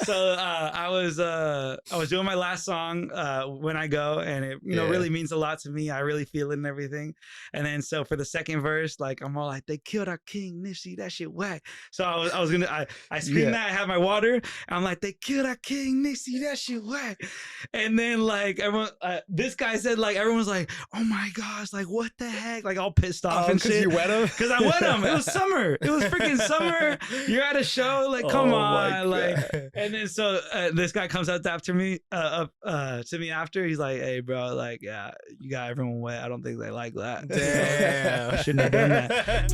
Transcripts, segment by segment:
So I was doing my last song, When I Go, and it really means a lot to me. I really feel it and everything. And then so for the second verse, like I'm all like, they killed our king, Nipsey, that shit whack. So I screamed that. I had my water. I'm like, they killed our king, Nipsey, that shit whack. And then like everyone, this guy said like everyone's like, oh my gosh, like what the heck, like all pissed off and shit. You wet him? Because I wet him. It was summer. It was freaking summer. You're at a show, like come on, like. And then so this guy comes up after me, to me after. He's like, "Hey, bro, like, yeah, you got everyone wet. I don't think they like that. Damn, I shouldn't have done that."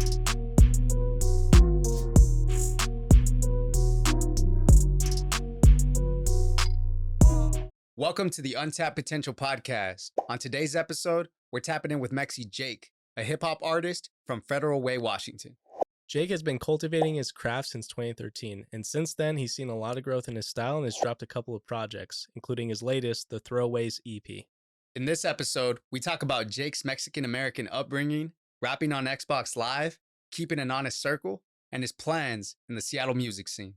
Welcome to the Untapped Potential Podcast. On today's episode, we're tapping in with Mexijake, a hip hop artist from Federal Way, Washington. Jake has been cultivating his craft since 2013, and since then, he's seen a lot of growth in his style and has dropped a couple of projects, including his latest, the Throwaways EP. In this episode, we talk about Jake's Mexican-American upbringing, rapping on Xbox Live, keeping an honest circle, and his plans in the Seattle music scene.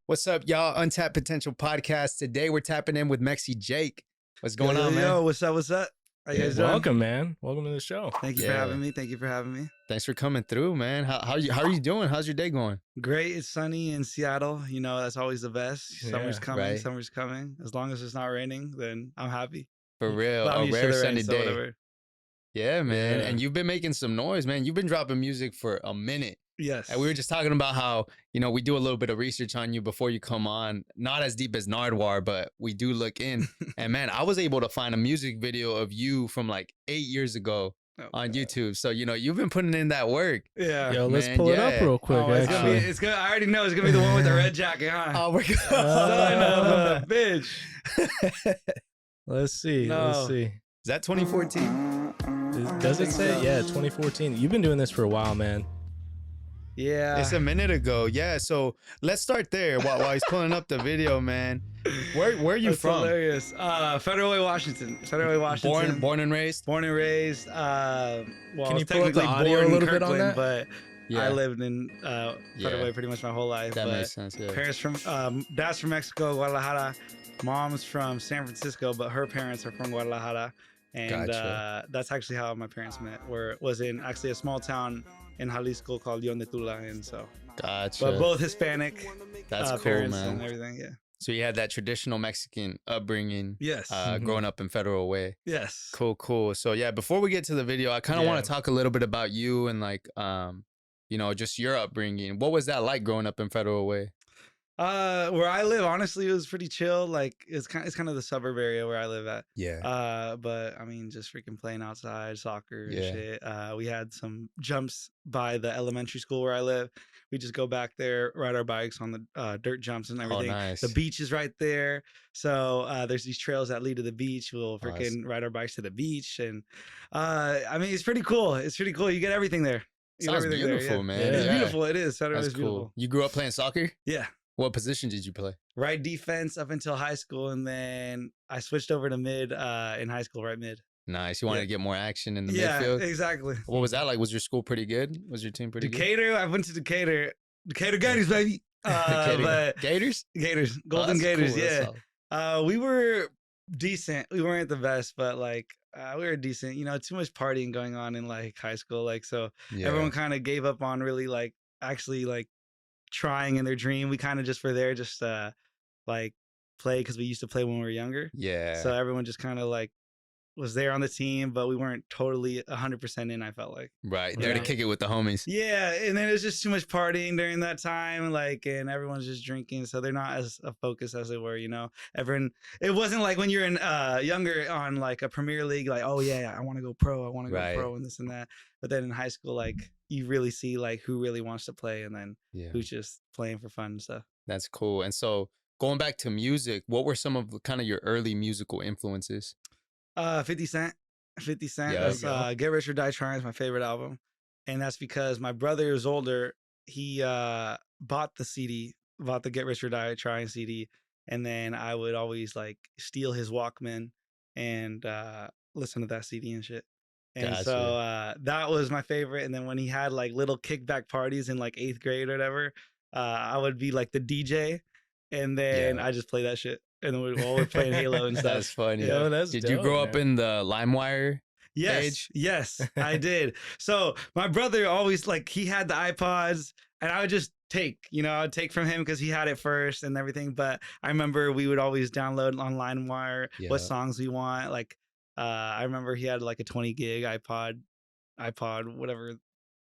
What's up, y'all? Untapped Potential Podcast. Today, we're tapping in with Mexijake. What's going on, man? Yo, what's up? What's up? How you guys doing? Welcome, man. Welcome to the show. Thank you for having me. Thank you for having me. Thanks for coming through, man. How are you doing? How's your day going? Great. It's sunny in Seattle. You know, that's always the best. Summer's coming. Right. Summer's coming. As long as it's not raining, then I'm happy. For real. But A rare sunny day. whatever. Yeah, man. Yeah. And you've been making some noise, man. You've been dropping music for a minute. Yes. And we were just talking about how, we do a little bit of research on you before you come on. Not as deep as Nardwar, but we do look in. And man, I was able to find a music video of you from like 8 years ago on YouTube. So, you've been putting in that work. Yeah. Yo, let's pull it up real quick, actually. It's good. I already know it's going to be the one with the red jacket, huh? Oh, my God. Son of a bitch. Let's see. No. Let's see. Is that 2014? Does it say? so. Yeah, 2014. You've been doing this for a while, man. Yeah. It's a minute ago. Yeah. So let's start there while he's pulling up the video, man. Where are you That's from? hilarious. Federal Way, Washington. Federal Way, Washington. Born and raised? Born and raised. Well, Can I you was pull up the technically audio born a little in bit on Kirkland, that? but I lived in Federal Way pretty much my whole life. That but makes sense. Yeah. Parents from dad's from Mexico, Guadalajara. Mom's from San Francisco, but her parents are from Guadalajara. And Gotcha. that's actually how my parents met. Was in actually a small town in Jalisco called Leon de Tula, and so. Gotcha. But both Hispanic. That's cool, parents man. and everything. Yeah. So you had that traditional Mexican upbringing. Yes. Growing up in Federal Way. Yes. Cool. So yeah, before we get to the video, I kind of want to talk a little bit about you and like, just your upbringing. What was that like growing up in Federal Way? Where I live, honestly, it was pretty chill. Like it's kind of the suburb area where I live at. Yeah. But I mean, just freaking playing outside, soccer and Yeah. shit. We had some jumps by the elementary school where I live. We just go back there, ride our bikes on the dirt jumps and everything. nice. The beach is right there. So there's these trails that lead to the beach. We'll Nice. freaking ride our bikes to the beach. And I mean, it's pretty cool. It's pretty cool. You get everything there. You get Sounds everything there, beautiful, yeah. man. It's Yeah. beautiful. It is. Saturday That's is cool. beautiful. You grew up playing soccer? Yeah. What position did you play? Right defense up until high school, and then I switched over to mid in high school, right mid. Nice. You wanted to get more action in the Yeah, midfield? exactly. What was that like? Was your school pretty good? Was your team pretty Decatur, I went to Decatur. Decatur Gators, baby. good? But Gators? Gators, Oh, Golden that's Gators, cool. That's yeah. solid. We were decent. We weren't the best, but like we were decent. Too much partying going on in like high school, like so Yeah. everyone kind of gave up on really like actually like trying in their dream. We kind of just were there just like play because we used to play when we were younger. Yeah. So everyone just kind of like was there on the team, but we weren't totally 100% in, I felt like. Right. There to Yeah. kick it with the homies. Yeah, and then it was just too much partying during that time, like, and everyone's just drinking, so they're not as a focus as they were, Everyone, it wasn't like when you're in younger on like a Premier League, like, oh yeah, I want to go pro, Right. and this and that. But then in high school, like, you really see like who really wants to play, and then Yeah. who's just playing for fun and stuff. That's cool. And so going back to music, what were some of kind of your early musical influences? 50 Cent. 50 Cent. Yeah, That's Get Rich or Die Trying is my favorite album. And that's because my brother is older. He bought the Get Rich or Die Trying CD. And then I would always like steal his Walkman and listen to that CD and shit. And Gotcha. so that was my favorite. And then when he had like little kickback parties in like 8th grade or whatever, I would be like the DJ. and then Yeah. I just play that shit, and then we're playing Halo and stuff. That's funny. Yo, that's Did you dope, grow up man. in the LimeWire? Yes, age? yes, I did. So my brother always like he had the iPods, and I would just I would take from him because he had it first and everything. But I remember we would always download on LimeWire Yeah. what songs we want. Like I remember he had like a 20 gig iPod, whatever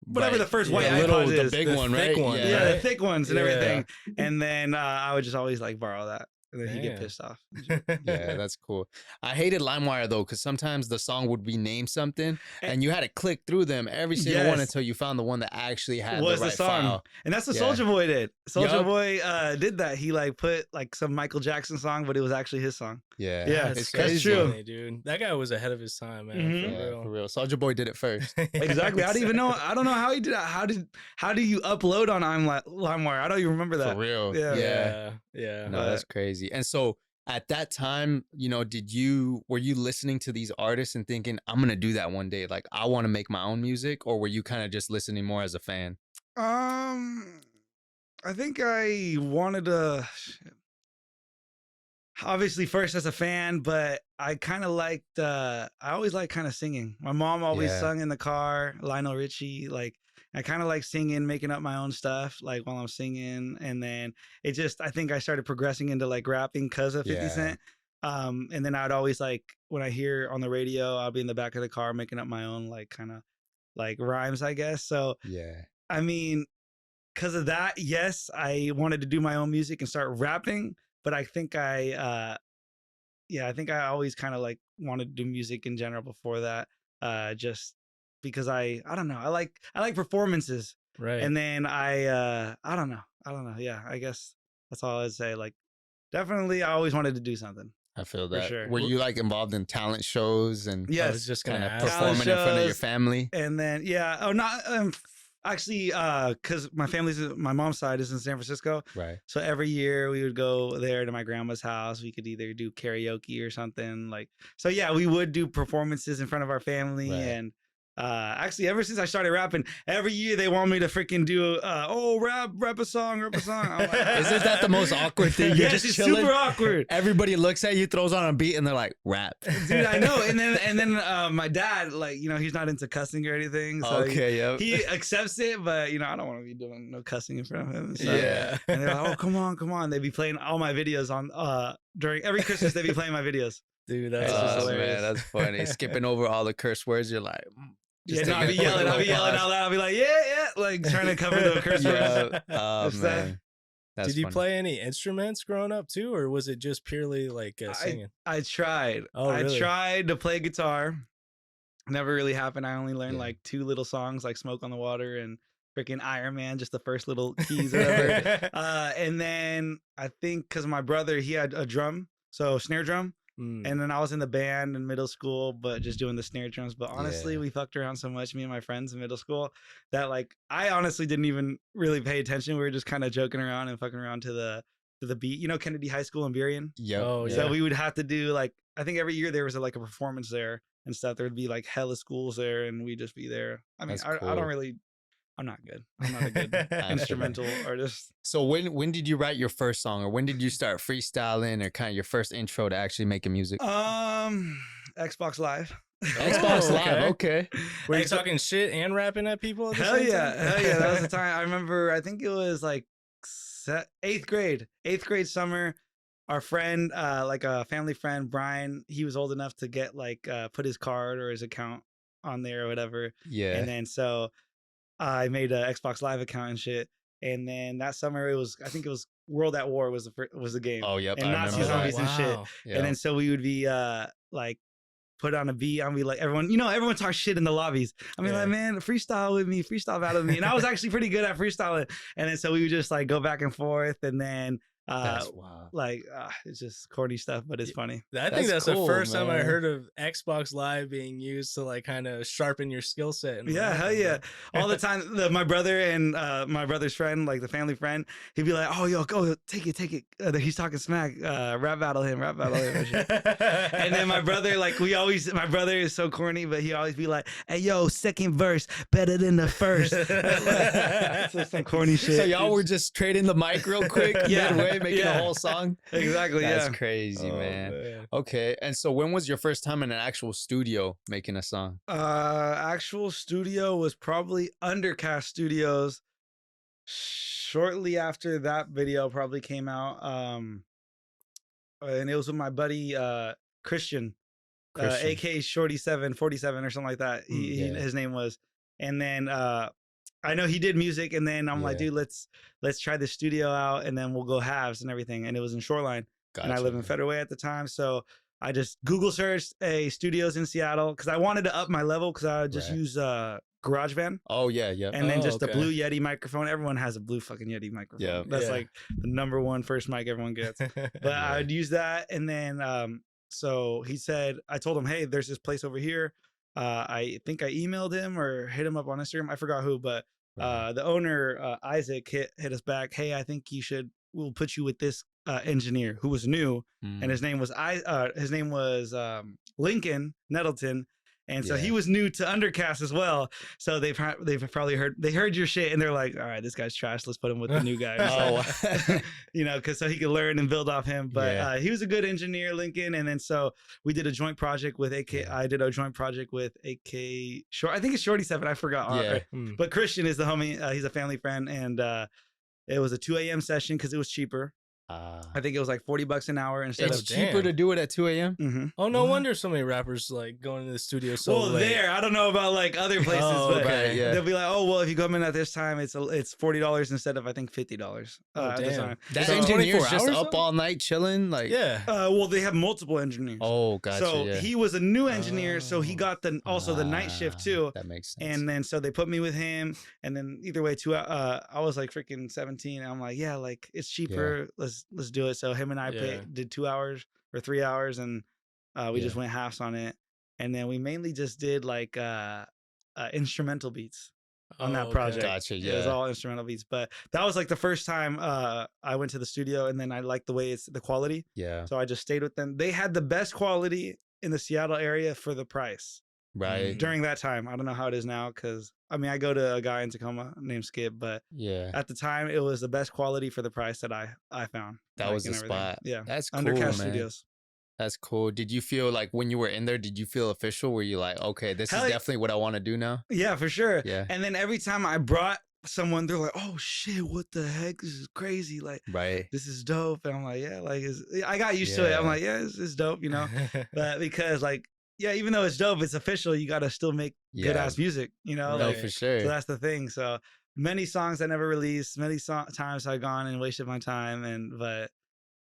Right. the first Yeah, white little, iPod the is. big The one, thick right? one, Yeah, right? the thick ones and Yeah. everything. And then I would just always like borrow that, and then he'd get Damn. pissed off. Yeah, that's cool. I hated LimeWire though, because sometimes the song would be named something, and you had to click through them every single one Yes. until you found the one that actually had Was the the right song, file. and that's what Yeah. Soulja Boy did. Soulja Yup. Boy did that. He like put like some Michael Jackson song, but it was actually his song. Yeah, Yeah, it's that's crazy. true. funny, dude. That guy was ahead of his time, man. Mhm. For Yeah, real. for real. Soulja Boy did it first. Exactly. I don't even know. I don't know how he did that. How do you upload on LimeWire? I don't even remember that. For real. Yeah. Yeah. Yeah. No, that's crazy. And so at that time, were you listening to these artists and thinking, I'm gonna do that one day? Like I want to make my own music, or were you kind of just listening more as a fan? I think I wanted to. Obviously, first as a fan, but I kind of liked. I always liked kind of singing. My mom always Yeah. sung in the car, Lionel Richie. Like I kind of like singing, making up my own stuff, like while I'm singing. And then I think I started progressing into like rapping because of 50 Yeah. Cent. And then I'd always like when I hear on the radio, I'll be in the back of the car making up my own like kind of like rhymes, I guess. So Yeah. I mean, because of that, yes, I wanted to do my own music and start rapping. But I think I always kind of like wanted to do music in general before that. Just because I don't know, I like performances, Right. and then I don't know, yeah, I guess that's all I'd say. Like, definitely, I always wanted to do something. I feel For that. sure. Were you like involved in talent shows and I was Yes, just kind gonna of ask. performing in front of your shows. family? and then actually, because my mom's side is in San Francisco. Right. So every year we would go there to my grandma's house. We could either do karaoke or something like. So yeah, we would do performances in front of our family. Right. And actually, ever since I started rapping, every year they want me to freaking do rap a song. I'm like, Isn't that the most awkward thing? You're Yes, just it's chilling. super awkward. Everybody looks at you, throws on a beat, and they're like, "Rap." Dude, I know. And then my dad, like, he's not into cussing or anything. So Okay. Yep. he accepts it, but I don't want to be doing no cussing in front of him. So. Yeah. And they're like, oh, come on. They'd be playing all my videos on during every Christmas. They'd be playing my videos. Dude, that's It's just Oh hilarious. man, that's funny. Skipping over all the curse words, you're like, just I'll be take a yelling. quick I'll be little yelling pause. out loud. I'll be like, yeah, like trying to cover the curse words. Yeah. Oh It's that. man. That's Did you funny. play any instruments growing up too, or was it just purely like singing? I tried. Oh, really? I tried to play guitar. Never really happened. I only learned Yeah. like 2 little songs, like "Smoke on the Water" and freaking Iron Man, just the first little keys or whatever. And then I think because my brother, he had a drum, so snare drum. Mm. And then I was in the band in middle school, but just doing the snare drums. But honestly, Yeah. we fucked around so much, me and my friends in middle school, that like I honestly didn't even really pay attention. We were just kind of joking around and fucking around to the beat. Kennedy High School in Burien. Yep. Oh, So yeah. we would have to do like I think every year there was like a performance there and stuff. There would be like hella schools there, and we'd just be there. I mean, That's I cool. don't really. I'm not good. I'm not a good instrumental artist. So when did you write your first song, or when did you start freestyling, or kind of your first intro to actually making music? Xbox Live. Xbox Oh, Live. Okay. Were you Xbox- talking shit and rapping at people? At the Hell same yeah, time? hell yeah. That was the time. I remember. I think it was like 8th grade summer. Our friend, like a family friend, Brian, he was old enough to get like put his card or his account on there or whatever. Yeah. And then so I made an Xbox Live account and shit. And then that summer I think it was World at War was the game. Oh, yep. And I Nazi remember zombies that. and shit. Wow. Yeah. And then so we would be like put on a beat. I'll be like everyone talks shit in the lobbies. I mean, Yeah. like, man, freestyle with me, freestyle battle with me. And I was actually pretty good at freestyling. And then so we would just like go back and forth, and then That's wild. like it's just corny stuff, but it's funny. I think That's that's cool, the first time I man. heard of Xbox Live being used to like kind of sharpen your skill set. and Yeah, hell rapping, yeah. but- All the time, my brother and my brother's friend, like the family friend, he'd be like, "Oh, yo, go take it." He's talking smack. Rap battle him. And shit. And then my brother, like my brother is so corny, but he always be like, "Hey, yo, second verse better than the first." It's just some corny shit. So y'all were just trading the mic real quick Yeah. midway. day making a whole song. Exactly. That's Yeah. crazy, man. Okay. And so when was your first time in an actual studio making a song? Actual studio was probably Undercast Studios. Shortly after that video probably came out, and it was with my buddy Christian. AK Shorty 747 or something like that. His name was. And then I know he did music, and then I'm like, dude, let's try the studio out, and then we'll go halves and everything. And it was in Shoreline, and I live in Federal Way at the time, so I just Google searched a studios in Seattle because I wanted to up my level because I would just use GarageBand. Oh yeah, yeah. And then just the Blue Yeti microphone. Everyone has a Blue fucking Yeti microphone. Yeah, that's like the number one first mic everyone gets. But I would use that, and then so he said, I told him, hey, there's this place over here. I think I emailed him or hit him up on Instagram. I forgot who, but the owner, Isaac, hit us back. Hey, I think we'll put you with this engineer who was new, and his name was Lincoln Nettleton. And so he was new to Undercast as well. So they've probably heard your shit, and they're like, all right, this guy's trash. Let's put him with the new guy. Because so he could learn and build off him. But he was a good engineer, Lincoln. And then so we did a joint project with AK. I did a joint project with AK Short. I think it's Shorty 7. I forgot. Right? But Christian is the homie. He's a family friend, and it was a 2 a.m. session because it was cheaper. I think it was like $40 an hour instead of cheaper to do it at 2 a.m. Mm-hmm. Oh, no wonder so many rappers like going to the studio so late. I don't know about like other places, but they'll be like, oh well, if you come in at this time, it's $40 instead of I think $50. At the time. That engineer's just up all night chilling, like well, they have multiple engineers. Oh, gotcha. So he was a new engineer, so he got the night shift too. That makes sense. And then so they put me with him, and then either way, I was like freaking 17. And I'm like, yeah, like it's cheaper. Let's do it. So him and I did 2 hours or 3 hours, and we just went halves on it. And then we mainly just did like instrumental beats on that project. Gotcha. Yeah, it was all instrumental beats. But that was like the first time I went to the studio, and then I liked the way it's the quality. Yeah. So I just stayed with them. They had the best quality in the Seattle area for the price. Right. During that time. I don't know how it is now because I mean I go to a guy in Tacoma named Skip, but at the time it was the best quality for the price that I found. That was the spot. Yeah. That's cool, Undercast man. Studios. That's cool. Did you feel like when you were in there, did you feel official? Were you like, okay, this is definitely what I want to do now? Yeah, for sure. Yeah. And then every time I brought someone, they're like, oh shit, what the heck? This is crazy. Like, this is dope. And I'm like, yeah, like I got used to it. I'm like, yeah, it's dope, you know? But because like, yeah, even though it's dope, it's official. You got to still make good ass music, you know? No, like, for sure. So that's the thing. So many songs I never released, many times I've gone and wasted my time, but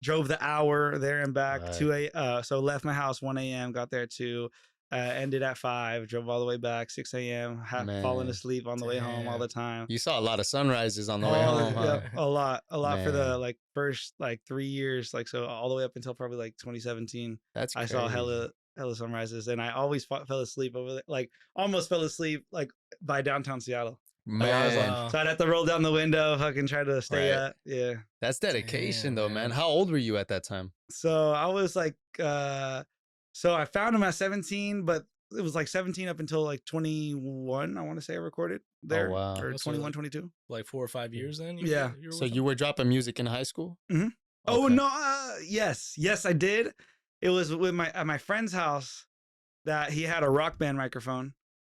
drove the hour there and back. So left my house 1 a.m., got there at 2, ended at 5, drove all the way back 6 a.m., fallen asleep on the way home all the time. You saw a lot of sunrises on the way home, huh? Yeah, a lot for the like first like 3 years, like so all the way up until probably like 2017. That's crazy. I saw hella sunrises, and I always fell asleep over there, like almost fell asleep like by downtown Seattle. Man. So I'd have to roll down the window, fucking try to stay up. Yeah. That's dedication though, man. How old were you at that time? So I was like, so I found him at 17, but it was like 17 up until like 21, I want to say I recorded there. Oh, wow. Or 21, 22. Like 4 or 5 years then? Yeah. So you were dropping music in high school? Mm-hmm. Okay. Oh, no. Yes, I did. It was with at my friend's house that he had a Rock Band microphone.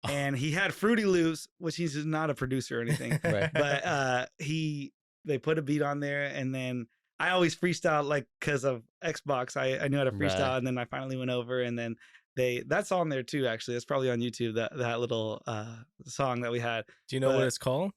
And he had Fruity Loops, which he's not a producer or anything. But they put a beat on there, and then I always freestyle like because of Xbox. I knew how to freestyle, and then I finally went over, and then that's on there too. Actually, it's probably on YouTube. That little song that we had. Do you know what it's called?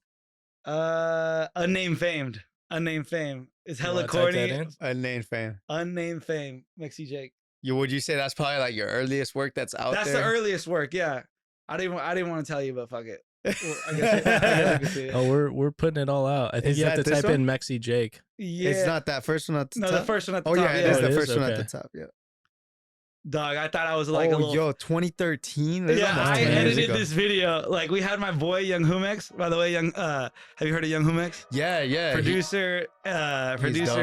Unnamed Fame. It's hella corny. Unnamed Fame. Mexijake. Would you say that's probably like your earliest work that's out there? That's the earliest work. Yeah. I didn't want to tell you, but fuck it. Well, I guess you can see it. Oh, we're putting it all out. I think you have to type in Mexijake. Yeah. It's not that first one at the top? No, the first one at the top. Yeah, it is the first one at the top. Yeah. Dog, I thought I was like a little... 2013? Yeah, I edited this video. Like, we had my boy, Young Humex. By the way, have you heard of Young Humex? Yeah. Producer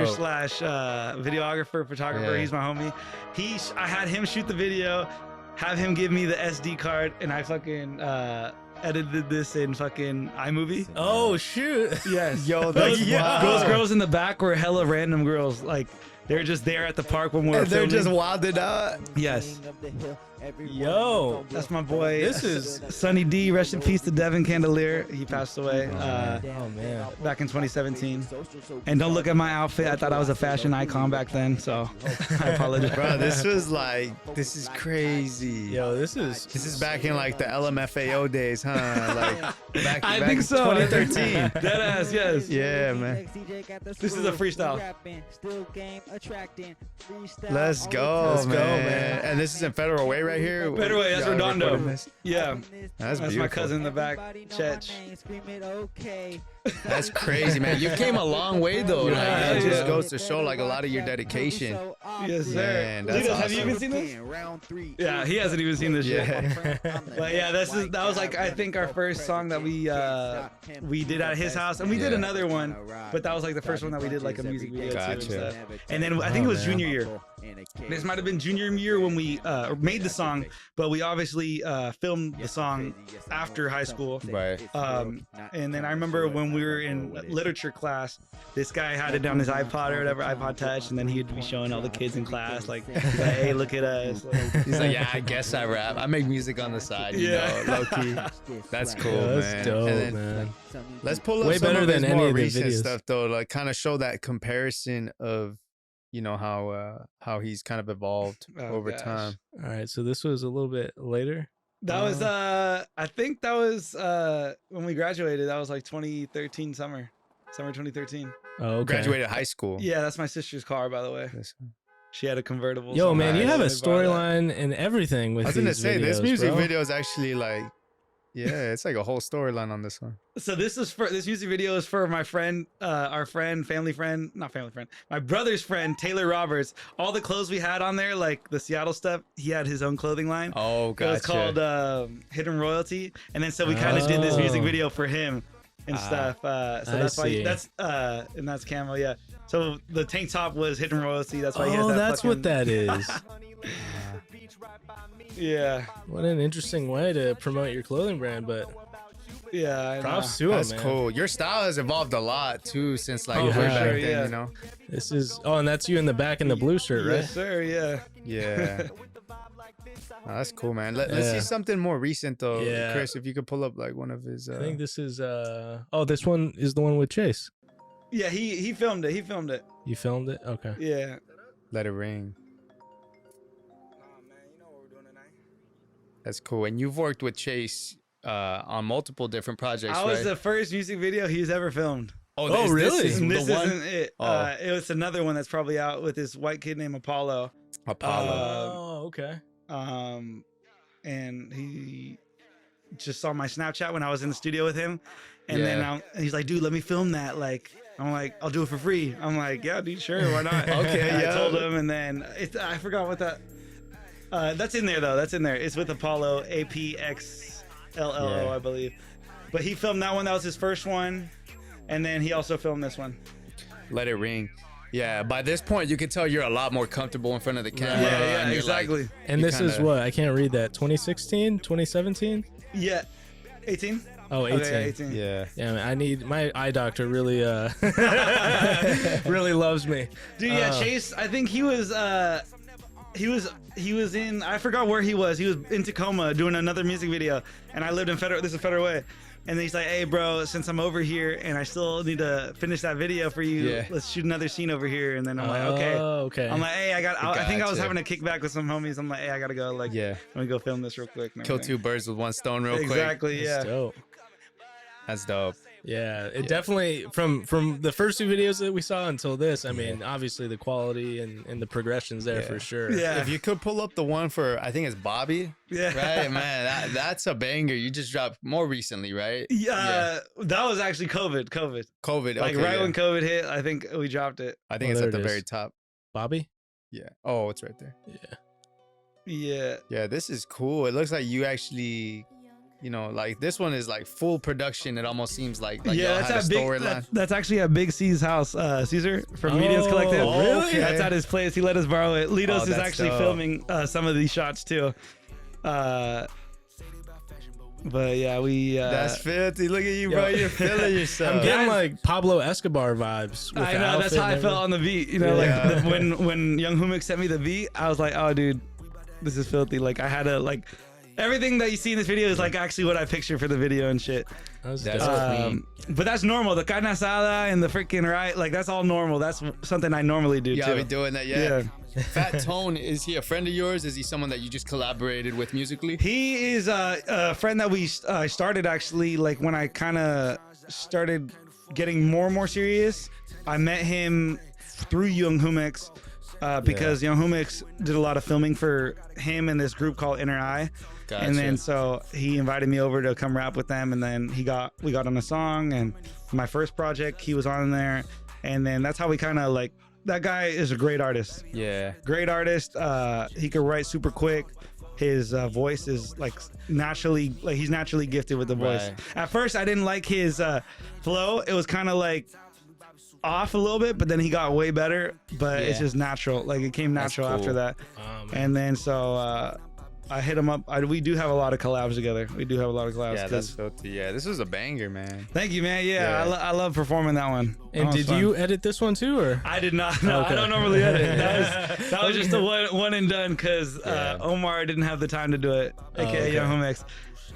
slash videographer, photographer. He's my homie. I had him shoot the video, have him give me the SD card, and I fucking edited this in fucking iMovie. Oh shoot. Yes. Yo, those, yeah. those girls in the back were hella random girls. Like they were just there at the park when we were They're filming. just wilded out. Yes. Yo. That's my boy. This is- Sunny D. Rest in peace to Devin Candelier. He passed away Oh man. back in 2017. And don't look at my outfit. I thought I was a fashion icon back then, so I apologize. Bro, this is crazy. Yo, this is back in like the LMFAO days, huh? Like back I back think in so. 2013. Deadass, yes. Yeah, man. This is a freestyle. Let's go, Let's go, man. man. And this is in Federal Way right here. Federal Way, that's Y'all Redondo. recording this? Yeah. That's That's beautiful. my cousin in the back, Chetch. That's crazy, man. You came a long way though. Like, Yeah, it just yeah. goes to show like a lot of your dedication. Yes, sir. Man, that's Litos, have you awesome. even seen this? Yeah, he hasn't even seen this yet. Yeah. But yeah, that was like I think our first song that we did at his house, and we did Yeah. another one, but that was like the first one that we did like a music video to and Gotcha. stuff. And then I think it was man. junior year. This might have been junior year when we made the song, but we obviously filmed the song after high school. Right. And then I remember when we were in literature class, this guy had it on his iPod or whatever, iPod Touch, and then he'd be showing all the kids in class, like, hey, look at us. Like, He's like, yeah, I guess I rap. I make music on the side, you Yeah. know, low key. That's cool, Yeah, that's man. dope, And then, man. let's pull up Way some better of his than any more of the recent videos. stuff though, like kind of show that comparison of, you know, how he's kind of evolved Oh, over gosh. time. All right, so this was a little bit later. that was, I think that was when we graduated. That was like 2013 summer 2013. Oh, okay. Graduated high school. Yeah, that's my sister's car, by the way. This- She had a convertible. Yo, so man, you I have a really bought that. storyline and everything with I was gonna these say this videos, music bro. video is actually like, yeah, it's like a whole storyline on this one. So this music video is for my friend, our friend, my brother's friend, Taylor Roberts. All the clothes we had on there, like the Seattle stuff, he had his own clothing line. Oh, It gotcha. was called Hidden Royalty, and then so we kind of did this music Oh. video for him and stuff. So I that's why see. and that's Camo, yeah. So the tank top was Hidden Royalty. That's why he has Oh, that. that's what fucking- that is. Yeah, What an interesting way to promote your clothing brand, but yeah. I know. props to him, That's man. cool. Your style has evolved a lot too since like Oh, way for back sure, then, yeah. you know. This is and that's you in the back in the blue shirt, right? Yes, sir. Yeah. Yeah. Oh, that's cool, man. Let's see Yeah. something more recent though. Yeah. Chris, if you could pull up like one of his I think this is this one is the one with Chase. Yeah, he filmed it. He filmed it. You filmed it? Okay. Yeah. Let It Ring. That's cool. And you've worked with Chase on multiple different projects, I was right? the first music video he's ever filmed. Oh, really? This is And this the one? isn't it. Oh. It was another one that's probably out with this white kid named Apollo. Apollo. Oh, okay. And he just saw my Snapchat when I was in the studio with him. And Yeah. then and he's like, dude, let me film that. Like, I'm like, I'll do it for free. I'm like, yeah, dude, sure, why not? Okay, And yeah. I told him, and then I forgot what that. That's in there though. That's in there. It's with Apollo, APXLLO, Yeah. I believe. But he filmed that one. That was his first one, and then he also filmed this one. Let It Ring. Yeah, by this point you can tell you're a lot more comfortable in front of the camera. Yeah, and you're like- exactly. And You this is kinda- what? I can't read that. 2016, 2017? Yeah, 18. Oh, 18. Okay, 18. yeah. Yeah, man, I need my eye doctor really really loves me. Dude, yeah, Chase. I think he was in. I forgot where he was. He was in Tacoma doing another music video, and I lived in Federal. This is Federal Way. And then he's like, "Hey, bro, since I'm over here and I still need to finish that video for you, Yeah. let's shoot another scene over here." And then I'm like, "Okay." Oh, okay. I'm like, "Hey, I think I was Gotcha. having a kickback with some homies. I'm like, hey, I gotta go. Like, Yeah. let me go film this real quick." and Kill everything. two birds with one stone real quick. Exactly. That's Yeah. dope. That's dope. Yeah, it definitely from the first two videos that we saw until this. I mean, obviously the quality and the progressions there Yeah. for sure. Yeah. If you could pull up the one for, I think it's Bobby, Yeah. right? Man, that's a banger. You just dropped more recently, right? Yeah. That was actually COVID. COVID. Like okay, right yeah. when COVID hit, I think we dropped it. I think Oh, it's there at the it very is. top. Bobby. Yeah. Oh, it's right there. Yeah. Yeah. Yeah, this is cool. It looks like you actually, you know, like this one is like full production. It almost seems like y'all Yeah, that's had a at Big. storyline. That's actually at Big C's house. Caesar from Media's Collective. Oh, really? That's at his place. He let us borrow it. Litos Oh, is that's actually dope. filming some of these shots too. But yeah, we. That's filthy. Look at you, bro. Yo. You're feeling yourself. I'm getting like Pablo Escobar vibes. With I the know, that's outfit how I and felt everything. on the beat. You know, Yeah. like when Young Humik sent me the beat, I was like, oh, dude, this is filthy. Like I had to like. Everything that you see in this video is like actually what I picture for the video and shit. That's That's dope. clean. But that's normal. The carne asada and the freaking right, like that's all normal. That's something I normally do Yeah, too. I've been doing that. Yeah. Fat Tone, is he a friend of yours? Is he someone that you just collaborated with musically? He is a friend that we started actually like when I kind of started getting more and more serious. I met him through Young Humix because Young Humix did a lot of filming for him and this group called Inner Eye. Gotcha. And then so he invited me over to come rap with them, and then we got on a song, and my first project he was on there, and then that's how we kind of like. That guy is a great artist. Yeah. Great artist. He could write super quick. His voice is like naturally, like he's naturally gifted with the voice. Right. At first, I didn't like his flow. It was kind of like off a little bit, but then he got way better. But it's Yeah. just natural. Like it came That's natural cool. after that. Man. And then so I hit him up. We do have a lot of collabs together. We do have a lot of collabs. Yeah, that's 'cause- filthy. Yeah, this was a banger, man. Thank you, man. Yeah, Yeah. I love performing that one. That And was did fun. you edit this one too, or? I did not. No, Okay. I don't normally edit. That was just a one and done because Yeah. Omar didn't have the time to do it, aka okay. Young Humix.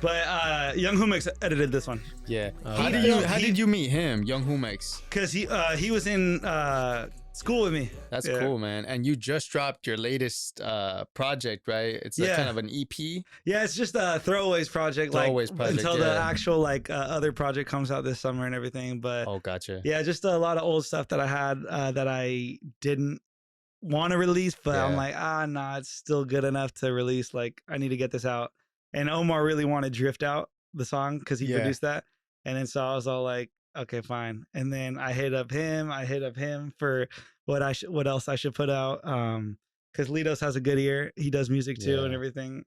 But Young Humix edited this one Yeah. Oh, How okay. did you meet him, Young Humix? because he was in school with me. That's Yeah. cool, man. And you just dropped your latest project, right? It's a Yeah. kind of an EP. Yeah, it's just a Throwaways project. Throwaways project, until the yeah. actual like other project comes out this summer and everything. But Oh, gotcha. yeah, just a lot of old stuff that I had that I didn't want to release, but I'm Yeah. like, nah, it's still good enough to release. Like, I need to get this out. And Omar really wanted Drift Out, the song, because he Yeah. produced that. And then so I was all like, okay, fine. And then I hit up him for what else I should put out. Because Litos has a good ear. He does music too and Yeah. everything.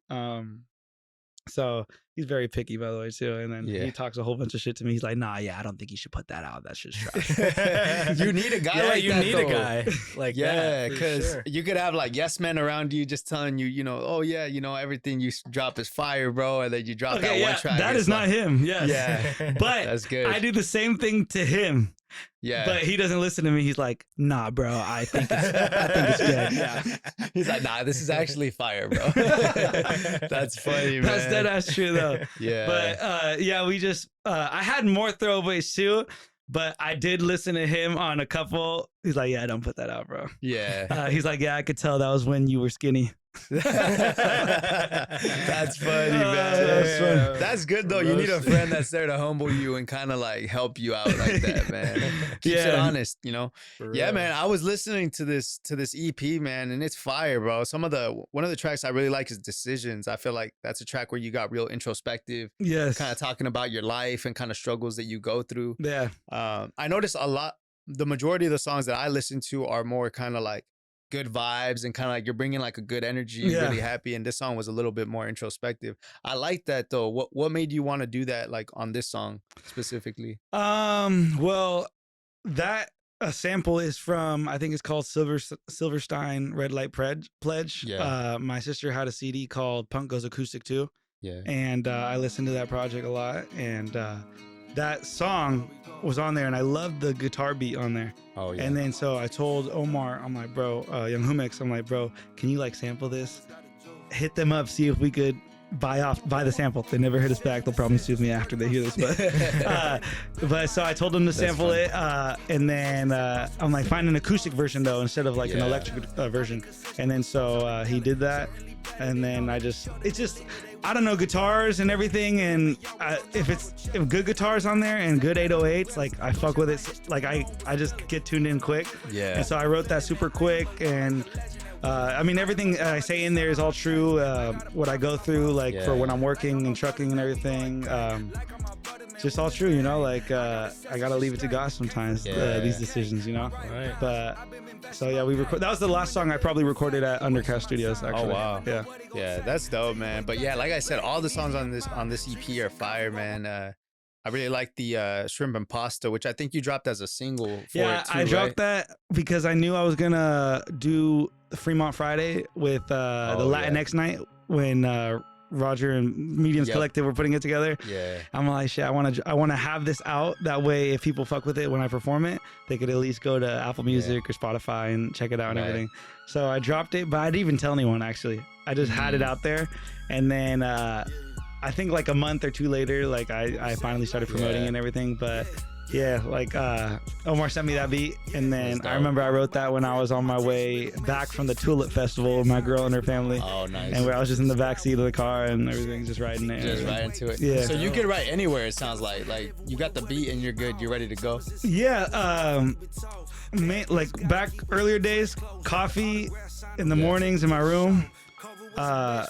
So he's very picky, by the way, too. And then Yeah. he talks a whole bunch of shit to me. He's like, nah, yeah, I don't think you should put that out. That shit's trash. You need a guy Yeah, like you that, need though. a guy like Yeah, that. for because sure. you could have like yes men around you just telling you, you know, oh yeah, you know, everything you drop is fire, bro, and then you drop that Okay, one yeah, track. that it's is not like- him. Yes. Yeah, But that's good. I do the same thing to him. Yeah, But he doesn't listen to me. He's like, nah, bro, I think it's good. Yeah. He's like, nah, this is actually fire, bro. That's funny, man. That's dead ass true though. Yeah, But yeah, we just I had more throwaways too, but I did listen to him on a couple. He's like, yeah, don't put that out, bro. yeah. He's like, yeah, I could tell that was when you were skinny. That's funny, man. that's funny. That's good though. You need a friend that's there to humble you and kind of like help you out like that, man. Keeps it Yeah. honest, you know. For Yeah, real. man. I was listening to this EP, man, and it's fire, bro. One of the tracks I really like is Decisions. I feel like that's a track where you got real introspective, Yes. kind of talking about your life and kind of struggles that you go through. Yeah. I noticed the majority of the songs that I listen to are more kind of like good vibes and kind of like you're bringing like a good energy, Yeah. really happy. And this song was a little bit more introspective. I like that though. What made you want to do that like on this song specifically? Well, that a sample is from, I think it's called Silverstein Red Light Pledge. Yeah. My sister had a CD called Punk Goes Acoustic too, Yeah. and I listened to that project a lot, and that song was on there, and I loved the guitar beat on there. Oh yeah. And then so I told Omar, I'm like, bro, Young Humix, I'm like, bro, can you like sample this? Hit them up, see if we could buy the sample. They never hit us back. They'll probably sue me after they hear this, but so I told them to sample it, and then I'm like, find an acoustic version though instead of like an Yeah. electric version. And then so he did that, and then I don't know, guitars and everything, and if good guitars on there and good 808s, like I fuck with it. Like I just get tuned in quick. Yeah. And so I wrote that super quick, and I mean everything I say in there is all true. What I go through, like Yeah. for when I'm working and trucking and everything, just all true. You know, like I gotta leave it to God sometimes. Yeah. These decisions, you know. Right. But so yeah, that was the last song I probably recorded at Undercast Studios. Actually. Oh wow. Yeah. Yeah, that's dope, man. But yeah, like I said, all the songs on this EP are fire, man. I really like the Shrimp and Pasta, which I think you dropped as a single for Yeah, it too, I dropped right? that because I knew I was gonna do the Fremont Friday with the Oh, Latinx night when Roger and Mediums Collective were putting it together. Yeah. I'm like, shit, I want to have this out. That way, if people fuck with it when I perform it, they could at least go to Apple Music or Spotify and check it out and everything. So I dropped it, but I didn't even tell anyone, actually. I just had it out there. And then I think like a month or two later, like I finally started promoting it and everything. But yeah, like Omar sent me that beat, and then I remember I wrote that when I was on my way back from the Tulip Festival with my girl and her family. Oh, nice. And where I was just in the back seat of the car and everything, just riding it. Just right into it. Yeah. So you could write anywhere, it sounds like. Like, you got the beat and you're good. You're ready to go. Yeah. Like back earlier days, coffee in the mornings in my room. A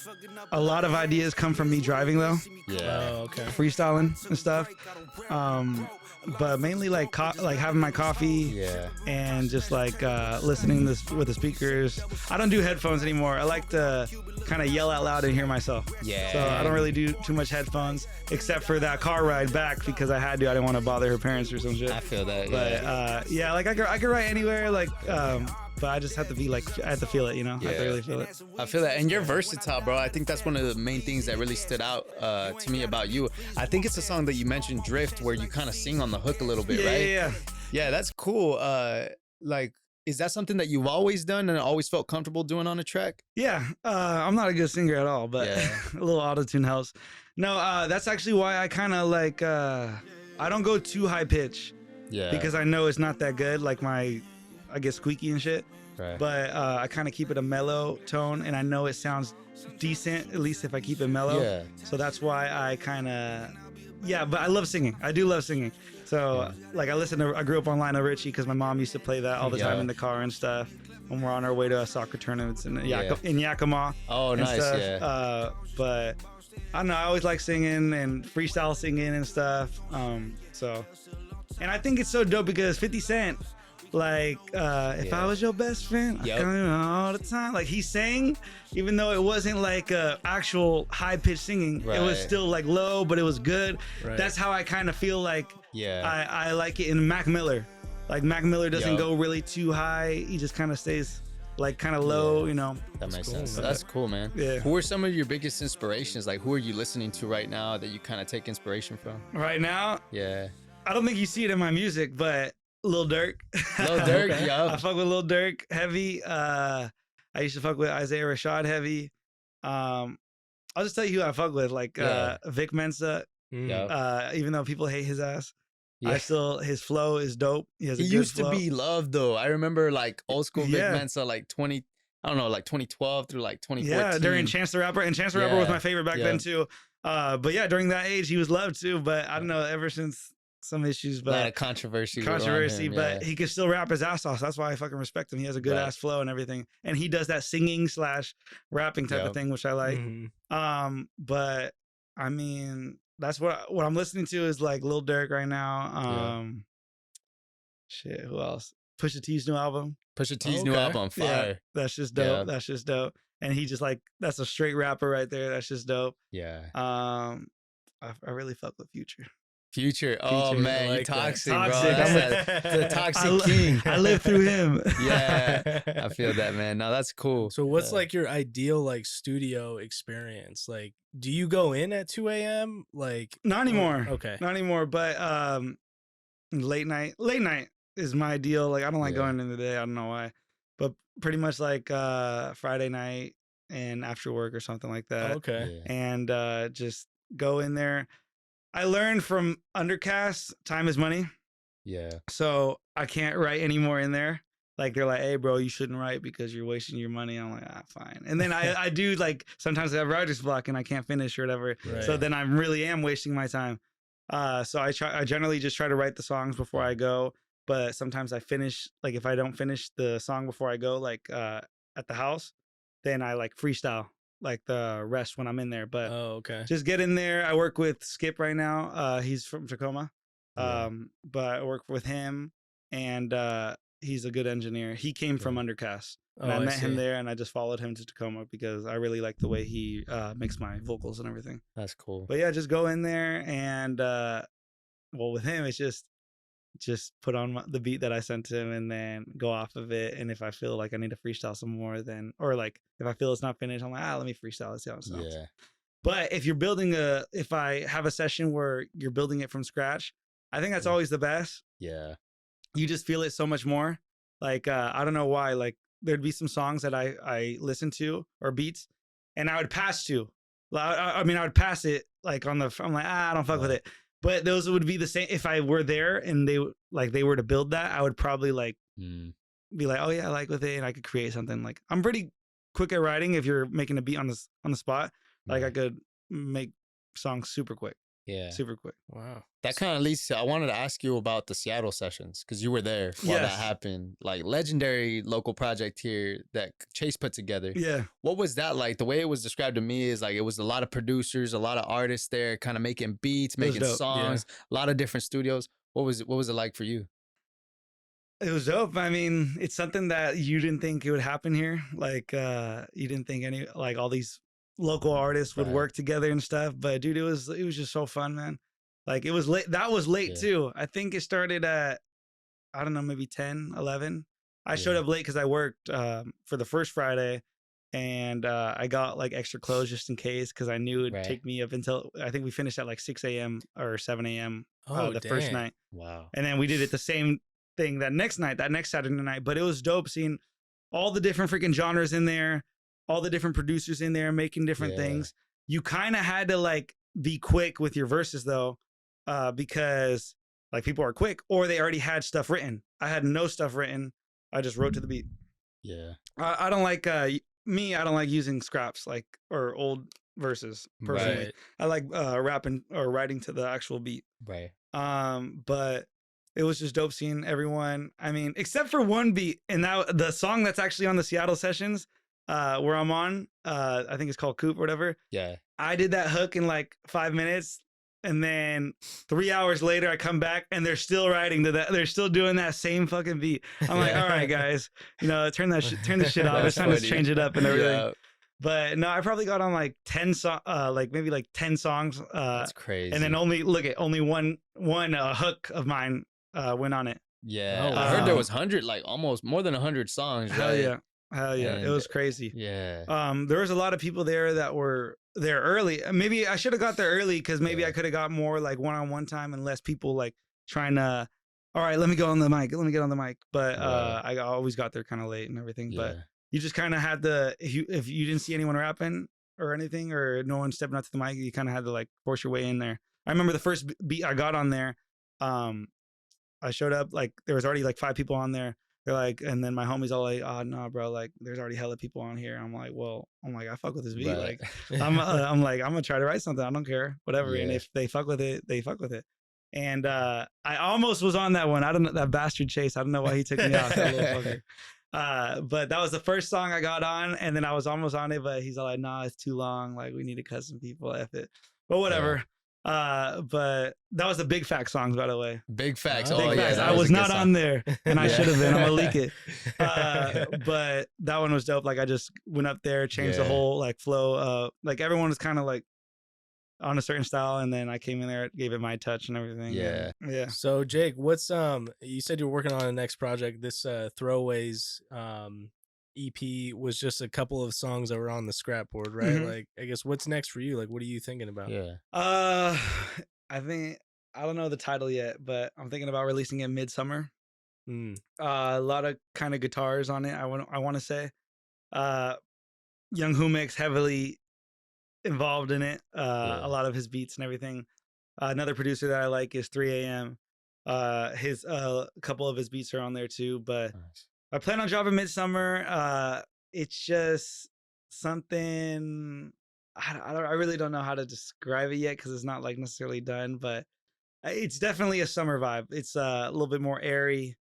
lot of ideas come from me driving though. Yeah. Oh, okay. Freestyling and stuff. But mainly like having my coffee and just like listening with the speakers. I don't do headphones anymore. I like to kind of yell out loud and hear myself. Yeah. So I don't really do too much headphones except for that car ride back because I had to. I didn't want to bother her parents or some shit. I feel that. But yeah, like I could write anywhere. Like but I just have to be like, I have to feel it, you know? I have to really feel it. I feel that. And you're versatile, bro. I think that's one of the main things that really stood out to me about you. I think it's a song that you mentioned, Drift, where you kind of sing on the hook a little bit, right? Yeah, that's cool. Like, is that something that you've always done and always felt comfortable doing on a track? Yeah. I'm not a good singer at all, but a little auto-tune helps. No, that's actually why I kind of like, I don't go too high pitch. Yeah. Because I know it's not that good. Like I get squeaky and shit, but I kind of keep it a mellow tone, and I know it sounds decent, at least if I keep it mellow. Yeah. So that's why I kind of, but I love singing. I do love singing. So like I grew up on Lionel Richie because my mom used to play that all the time in the car and stuff when we're on our way to soccer tournaments in Yakima. Oh, nice. Stuff. Yeah. But I don't know. I always like singing and freestyle singing and stuff. So, and I think it's so dope because 50 Cent. Like, if I was your best friend, I come in all the time. Like, he sang, even though it wasn't like actual high pitched singing. It was still like low, but it was good. That's how I kind of feel like I like it in Mac Miller. Like, Mac Miller doesn't go really too high. He just kind of stays like kind of low, you know. That makes sense. That's cool, man. Yeah. Who are some of your biggest inspirations? Like, who are you listening to right now that you kind of take inspiration from? Right now? Yeah. I don't think you see it in my music, but Lil Durk. Lil Durk, yeah. I fuck with Lil Durk heavy. I used to fuck with Isaiah Rashad heavy. I'll just tell you who I fuck with, like Vic Mensa. Even though people hate his ass, his flow is dope. He used to be loved though. I remember like old school Vic Mensa, like 2012 through like 2014. Yeah, during Chance the Rapper, and Chance the Rapper was my favorite back then too. But yeah, during that age, he was loved too. But I don't know, ever since some issues, but a lot of controversy, but he can still rap his ass off. That's why I fucking respect him. He has a good ass flow and everything, and he does that singing / rapping type of thing, which I like. But I mean, that's what I'm listening to is like Lil Durk right now. Shit, who else? Pusha T's new album. Pusha T's new album, fire. Yeah, that's just dope. That's just dope. And he just like, that's a straight rapper right there. That's just dope. Yeah. I really fuck with Future. Oh man, like you toxic, bro. That's the toxic king. I live through him. Yeah, I feel that, man. No, that's cool. So what's like your ideal like studio experience? Like, do you go in at 2 a.m.? Like, not anymore. Okay, not anymore. But late night is my ideal. Like, I don't like going in the day. I don't know why, but pretty much like Friday night and after work or something like that. Okay, and just go in there. I learned from Undercast, time is money. Yeah. So I can't write anymore in there. Like, they're like, hey, bro, you shouldn't write because you're wasting your money. I'm like, fine. And then I do, like, sometimes I have writer's block and I can't finish or whatever. Right. So then I really am wasting my time. So I generally just try to write the songs before I go. But sometimes I finish, like, if I don't finish the song before I go, like, at the house, then I, like, freestyle. Like the rest when I'm in there, but just get in there. I work with Skip right now. He's from Tacoma, but I work with him, and he's a good engineer. He came from Undercast, and I met him there, and I just followed him to Tacoma because I really like the way he makes my vocals and everything. That's cool. But yeah, just go in there, and well, with him, it's just put on the beat that I sent to him and then go off of it. And if I feel like I need to freestyle some more, then, or like if I feel it's not finished, I'm like, let me freestyle. Let's see how it sounds. But if I have a session where you're building it from scratch, I think that's always the best. Yeah. You just feel it so much more. Like, I don't know why, like there'd be some songs that I listen to or beats and I would pass to, I mean, I would pass it like I'm like, I don't fuck with it. But those would be the same. If I were there and they were to build that, I would probably like be like, oh yeah, I like with it. And I could create something. Like I'm pretty quick at writing. If you're making a beat on the spot, like I could make songs super quick. Yeah. Super quick. Wow. That kind of leads to, I wanted to ask you about the Seattle sessions because you were there while that happened. Like legendary local project here that Chase put together. Yeah. What was that like? The way it was described to me is like it was a lot of producers, a lot of artists there kind of making beats, making songs, a lot of different studios. What was it like for you? It was dope. I mean, it's something that you didn't think it would happen here. Like you didn't think all these local artists would work together and stuff, but dude, it was just so fun, man. Like it was late. That was late too. I think it started at, I don't know, maybe 10, 11. I showed up late because I worked for the first Friday and I got like extra clothes just in case because I knew it'd take me up until, I think we finished at like 6 a.m. or 7 a.m. The first night. Wow. And then we did it the same thing that next Saturday night. But it was dope seeing all the different freaking genres in there, all the different producers in there making different things. You kind of had to like be quick with your verses though, because like people are quick or they already had stuff written. I had no stuff written. I just wrote to the beat. Yeah. I don't like I don't like using scraps like or old verses personally. Right. I like rapping or writing to the actual beat. Right. But it was just dope seeing everyone. I mean, except for one beat, and that the song that's actually on the Seattle sessions, where I'm on, I think it's called Coop or whatever. Yeah. I did that hook in like 5 minutes. And then 3 hours later, I come back and they're still writing to that. They're still doing that same fucking beat. I'm like, all right, guys, turn this shit off. It's time to change it up and everything. Yeah. But no, I probably got on like 10 maybe like 10 songs. That's crazy. And then only one hook of mine went on it. Yeah. I heard there was 100, like almost more than 100 songs. Hell right? yeah. Hell yeah. And it was crazy. Yeah. There was a lot of people there that were there early. Maybe I should have got there early because maybe I could have got more like one-on-one time and less people like trying to, all right, let me go on the mic. Let me get on the mic. But I always got there kind of late and everything. But you just kind of had to, if you didn't see anyone rapping or anything or no one stepping up to the mic, you kind of had to like force your way in there. I remember the first beat I got on there. I showed up, like there was already like 5 people on there. They're like, and then my homies all like, oh no, bro, like there's already hella people on here. I'm like, I fuck with this beat. Right. Like, I'm like, I'm gonna try to write something. I don't care, whatever. Yeah. And if they fuck with it, they fuck with it. And I almost was on that one. I don't know, that bastard Chase. I don't know why he took me off. That little fucker. But that was the first song I got on, and then I was almost on it, but he's all like, nah, it's too long. Like we need to cut some people. F it. But whatever. Yeah. But that was the Big Facts songs, by the way. Big Facts. Big Facts. I was not on there, and I should have been. I'm gonna leak it. But that one was dope. Like I just went up there, changed the whole like flow. Like everyone was kind of like on a certain style, and then I came in there, gave it my touch and everything. Yeah. Yeah. So Jake, what's you said you're working on a next project. This Throwaways EP was just a couple of songs that were on the scrap board, right? Mm-hmm. Like, I guess what's next for you? Like, what are you thinking about? Yeah. I think I don't know the title yet, but I'm thinking about releasing it midsummer. A lot of kind of guitars on it. I want to say, Young Humix heavily involved in it. A lot of his beats and everything. Another producer that I like is 3 a.m. His a couple of his beats are on there too, but. Nice. I plan on dropping midsummer. It's just something I really don't know how to describe it yet because it's not like necessarily done, but it's definitely a summer vibe. It's a little bit more airy,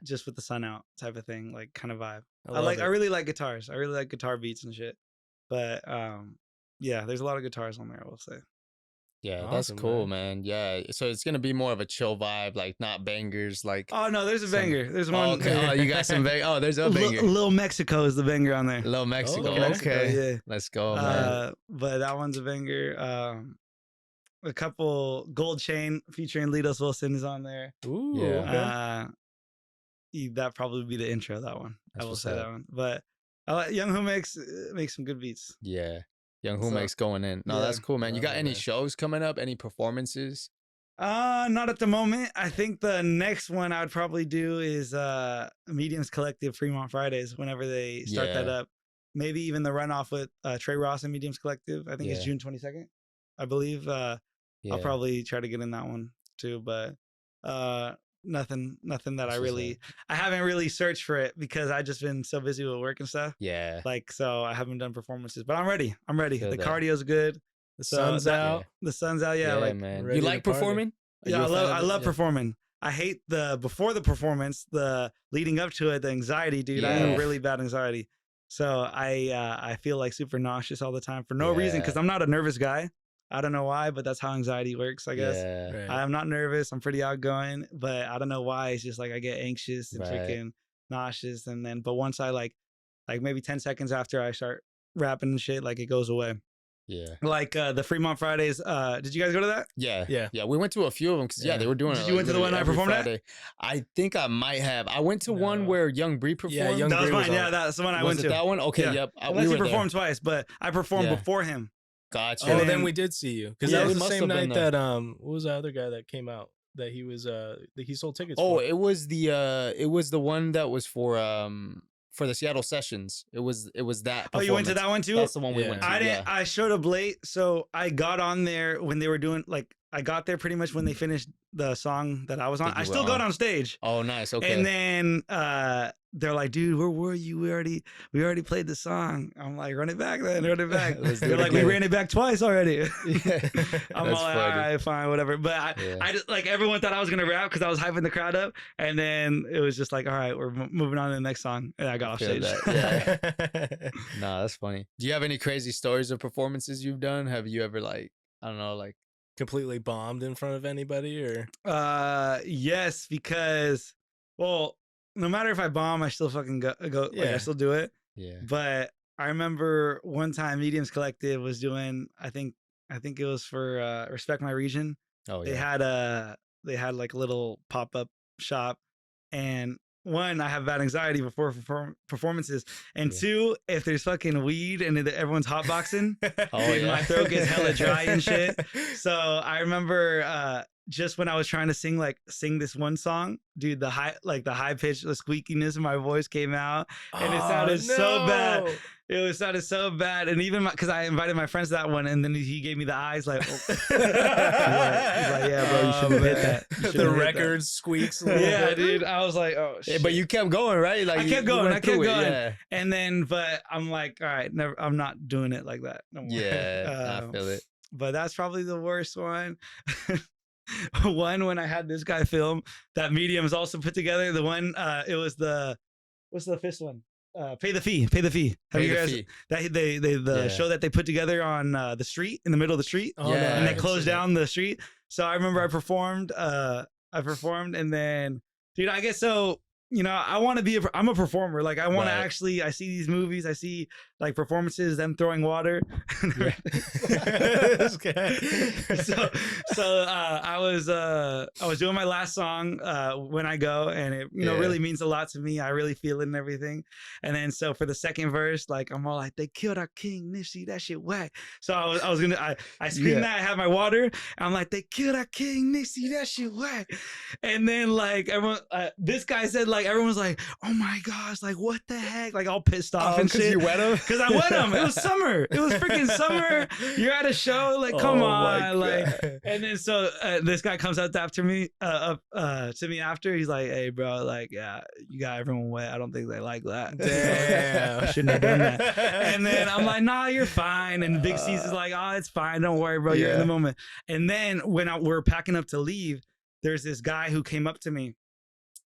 just with the sun out type of thing, like kind of vibe. I really like guitars. I really like guitar beats and shit. But there's a lot of guitars on there, I will say. Yeah, awesome, that's cool, man. Yeah, so it's gonna be more of a chill vibe, like not bangers, like. Oh no, there's a banger. There's one. Okay. Oh, you got some banger. Oh, there's a banger. Little Mexico is the banger on there. Little Mexico. Oh, okay. Yeah. Let's go, man. But that one's a banger. A couple Gold Chain featuring Litos Wilson is on there. Ooh. Yeah. That probably be the intro. That one. I will say that one. But Young Humix makes some good beats. Yeah. Young So, Humex going in. No, yeah. that's cool, man. You Love got it, any man. shows coming up? Any performances? Not at the moment. I think the next one I would probably do is Mediums Collective Fremont Fridays whenever they start that Yeah. up. Maybe even the runoff with Trey Ross and Mediums Collective. I think it's Yeah. June 22nd, I believe. I'll Yeah. probably try to get in that one too, but nothing that That's I what's really up. I haven't really searched for it because I just been so busy with work and stuff. Yeah. Like, so I haven't done performances, but I'm ready. I'm ready. Feel The that. cardio's good. The So sun's that- out. The sun's out. Yeah, Yeah, like man. ready You to like party. performing? Are you yeah, a fan I of it? love Yeah. performing. I hate the before the performance, the leading up to it, the anxiety, dude. I Yeah. have really bad anxiety. So I feel like super nauseous all the time for no reason because Yeah. I'm not a nervous guy. I don't know why, but that's how anxiety works, I guess. Yeah. Right. I'm not nervous. I'm pretty outgoing, but I don't know why. It's just like I get anxious and Right. freaking nauseous, and then but once I like maybe 10 seconds after I start rapping and shit, like it goes away. Yeah. Like the Fremont Fridays. Did you guys go to that? Yeah. Yeah. Yeah. We went to a few of them because, yeah, Yeah. they were doing Did it. you went to the one I every performed at? Friday. I think I might have. I went to one No. where Young Bree performed. Yeah, Young That was Bree was mine. on Yeah, it. that's the one I Was went it to. that one? Okay. Yeah. Yep. Unless we he were performed twice, but I performed Yeah. before him. Gotcha. Oh, And then then- we did see you because Yeah, that it was the must same have been night that what was the other guy that came out that he was that he sold tickets Oh, for? it was the one that was for the Seattle Sessions. It was that. Oh, you went to performance. that one too? That's the one we Yeah. went to. I didn't. Yeah. I showed up late, so I got on there when they were doing like. I got there pretty much when they finished the song that I was on. That you I were still got on. on stage, Oh, nice. Okay. and then they're like, "Dude, where were you? We already played the song." I'm like, "Run it back, then. Run it back." Let's do They're it like, "We again. ran it back twice already." Yeah. I'm That's all like, funny. "All right, fine, whatever." But Yeah. I just like everyone thought I was gonna rap because I was hyping the crowd up, and then it was just like, "All right, we're moving on to the next song," and I got off Feel stage. that, yeah. Nah, that's funny. Do you have any crazy stories of performances you've done? Have you ever like, I don't know, like, Completely bombed in front of anybody or Yes, because well, no matter if I bomb, I still fucking go. Like, I Yeah. still do it. yeah. But I remember one time Mediums Collective was doing. I think it was for Respect My Region. Oh, They yeah. had like a little pop up shop, and one, I have bad anxiety before performances, and Yeah. two, if there's fucking weed and everyone's hotboxing, Oh, dude, yeah. my throat gets hella dry and shit. So I remember just when I was trying to sing this one song, dude, the high pitch, the squeakiness of my voice came out, and it sounded so bad. no. It sounded so bad, and even because I invited my friends to that one, and then he gave me the eyes like, oh. he's like, yeah, bro, you shouldn't have hit that. You shouldn't The have hit record squeaks. A little that. Yeah, bit. dude. I was like, oh Yeah, shit. but you kept going, right? Like I you- kept you going, went I kept through it, going. Yeah. And then, but I'm like, all right, never. I'm not doing it like that no more. Yeah, I feel it. But that's probably the worst one. One when I had this guy film that Mediums also put together. The one, it was what's the fifth one? Pay the fee. Have Pay you the guys fee. that the Yeah. show that they put together on the street in the middle of the street, Oh, Yeah. no, I and they haven't closed seen it. down the street. So I remember I performed, and then, dude, I guess so. You know, I want to be. I'm a performer. Like I want to Right. actually. I see these movies. I see like performances, them throwing water. This guy. so I was doing my last song when I go, and it Yeah. really means a lot to me. I really feel it and everything. And then so for the second verse, like I'm all like, they killed our king, Nipsey, that shit whack. So I screamed Yeah. that, I have my water. I'm like, they killed our king, Nipsey, that shit whack. And then like everyone, this guy said like everyone's like, oh my gosh, like what the heck, like all pissed off and Because shit. you wet him? Because I wet him. It was summer. It was freaking summer. You're at a show. Like, come Oh my on. Like, God. and then so this guy comes up after me, to me after. He's like, hey, bro, like, yeah, you got everyone wet. I don't think they like that. Damn. I shouldn't have done that. And then I'm like, nah, you're fine. And Big C's is like, oh, it's fine. Don't worry, bro. You're in Yeah. the moment. And then when we're packing up to leave, there's this guy who came up to me.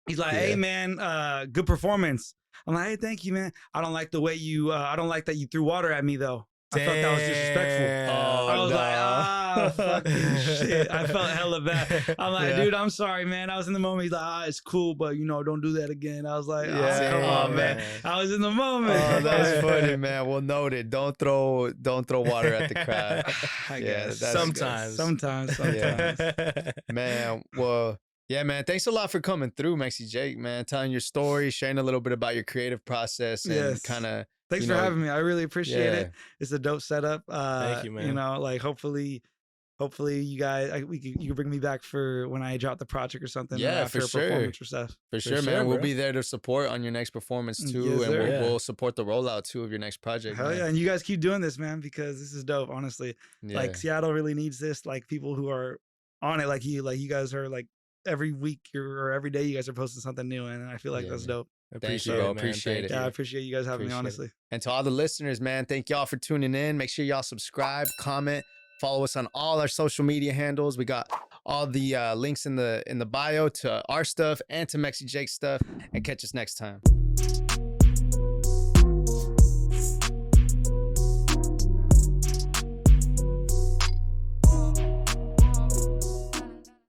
He's like, hey, Yeah. man, good performance. I'm like, hey, thank you, man. I don't like the way I don't like that you threw water at me, though. I felt that was disrespectful. Damn. I was like, no. fucking shit. I felt hella bad. I'm like, Yeah. dude, I'm sorry, man. I was in the moment. He's like, it's cool, but don't do that again. I was like, Yeah. come on, Damn. man. I was in the moment. Oh, that's funny, man. Well noted. Don't throw water at the crowd. I Yeah, guess. that's Sometimes. Sometimes. Yeah. Man, well, yeah, man. Thanks a lot for coming through, Mexijake, man. Telling your story, sharing a little bit about your creative process, and Yes. kind of Thanks You for know, having me. I really appreciate yeah. it. It's a dope setup. Thank you, man. You know, like hopefully you guys, you can bring me back for when I drop the project or something. Yeah, after for a sure. performance or stuff. For sure, sure, man. We'll bro. be there to support on your next performance too, Yes, and sir. Yeah. we'll support the rollout too of your next project. Hell man. yeah. And you guys keep doing this, man, because this is dope, honestly. Yeah. Like Seattle really needs this. Like people who are on it, like you guys are like every week or every day you guys are posting something new. And I feel like Yeah, that's man. dope. Thank you, Appreciate bro. it, man. Appreciate Thank it. Yeah, I you. appreciate you guys having me, Appreciate it. honestly. And to all the listeners, man, thank y'all for tuning in. Make sure y'all subscribe, comment, follow us on all our social media handles. We got all the links in the bio to our stuff and to Mexijake stuff. And catch us next time.